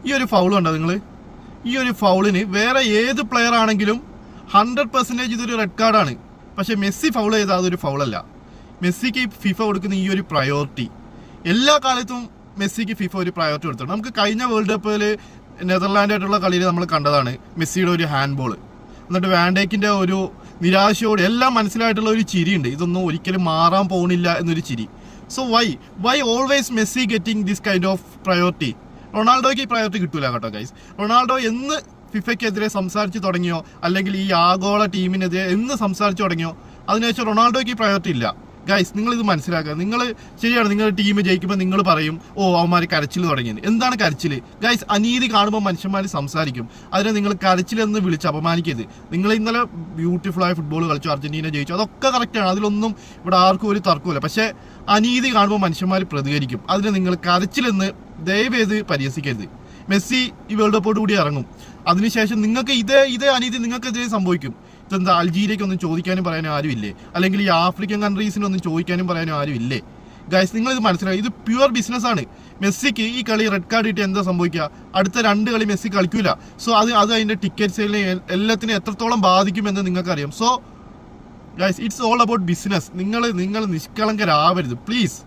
ഈ ഒരു ഫൗൾ കണ്ടോ നിങ്ങൾ? ഈ ഒരു ഫൗളിന് വേറെ ഏത് പ്ലെയർ ആണെങ്കിലും 100% ഇതൊരു റെഡ് കാർഡാണ്. പക്ഷെ മെസ്സി ഫൗൾ ചെയ്താൽ അതൊരു ഫൗളല്ല. മെസ്സിക്ക് ഫിഫ കൊടുക്കുന്ന ഈ ഒരു പ്രയോറിറ്റി, എല്ലാ കാലത്തും മെസ്സിക്ക് ഫിഫ ഒരു പ്രയോറിറ്റി കൊടുത്തിട്ടുണ്ട്. നമുക്ക് കഴിഞ്ഞ വേൾഡ് കപ്പിൽ നെതർലാൻഡായിട്ടുള്ള കളിയിൽ നമ്മൾ കണ്ടതാണ് മെസ്സിയുടെ ഒരു ഹാൻഡ് ബോൾ. എന്നിട്ട് വാൻഡേക്കിൻ്റെ ഒരു നിരാശയോടെ എല്ലാം മനസ്സിലായിട്ടുള്ള ഒരു ചിരിയുണ്ട്, ഇതൊന്നും ഒരിക്കലും മാറാൻ പോകുന്നില്ല എന്നൊരു ചിരി. So why always Messi getting this kind of priority? റൊണാൾഡോയ്ക്ക് ഈ പ്രയോറിറ്റി കിട്ടൂല കേട്ടോ ഗൈസ്. റൊണാൾഡോ എന്ന് ഫിഫയ്ക്കെതിരെ സംസാരിച്ച് തുടങ്ങിയോ, അല്ലെങ്കിൽ ഈ ആഗോള ടീമിനെതിരെ എന്ന് സംസാരിച്ച് തുടങ്ങിയോ, അതിനുശേഷം റൊണാൾഡോയ്ക്ക് ഈ പ്രയോറിറ്റി ഇല്ല. ഗൈസ്, നിങ്ങളിത് മനസ്സിലാക്കുക. നിങ്ങൾ ശരിയാണ്, നിങ്ങളുടെ ടീം ജയിക്കുമ്പോൾ നിങ്ങൾ പറയും ഓ അവന്മാർ കരച്ചിൽ തുടങ്ങിയത്. എന്താണ് കരച്ചിൽ? ഗൈസ്, അനീതി കാണുമ്പോൾ മനുഷ്യന്മാർ സംസാരിക്കും. അതിനെ നിങ്ങൾ കരച്ചിലെന്ന് വിളിച്ച് അപമാനിക്കരുത്. നിങ്ങൾ ഇന്നലെ ബ്യൂട്ടിഫുള്ളായ ഫുട്ബോൾ കളിച്ചു, അർജന്റീന ജയിച്ചു, അതൊക്കെ കറക്റ്റാണ്, അതിലൊന്നും ഇവിടെ ആർക്കും ഒരു തർക്കമില്ല. പക്ഷേ അനീതി കാണുമ്പോൾ മനുഷ്യന്മാർ പ്രതികരിക്കും. അതിനെ നിങ്ങൾ കരച്ചിലെന്ന് ദയവേത് പരിഹസിക്കരുത്. മെസ്സി ഈ വേൾഡ് കപ്പോട് കൂടി ഇറങ്ങും. അതിനുശേഷം നിങ്ങൾക്ക് ഇതേ അനീതി നിങ്ങൾക്കെതിരെ സംഭവിക്കും. ഇതെന്താ, അൾജീരിയക്കൊന്നും ചോദിക്കാനും പറയാനും ആരുമില്ലേ? അല്ലെങ്കിൽ ഈ ആഫ്രിക്കൻ കൺട്രീസിനൊന്നും ചോദിക്കാനും പറയാനും ആരും ഇല്ലേ? ഗൈസ്, നിങ്ങളിത് മനസ്സിലായി, ഇത് പ്യുവർ ബിസിനസ്സാണ്. മെസ്സിക്ക് ഈ കളി റെഡ് കാർഡ് കിട്ടി എന്താ സംഭവിക്കുക? അടുത്ത 2 കളി മെസ്സി കളിക്കൂല. സോ അത് അതിൻ്റെ ടിക്കറ്റ് സെയിലിനെ എല്ലാത്തിനും എത്രത്തോളം ബാധിക്കുമെന്ന് നിങ്ങൾക്കറിയാം. So guys, it's all about business. നിങ്ങൾ നിഷ്കളങ്കരാവരുത് പ്ലീസ്.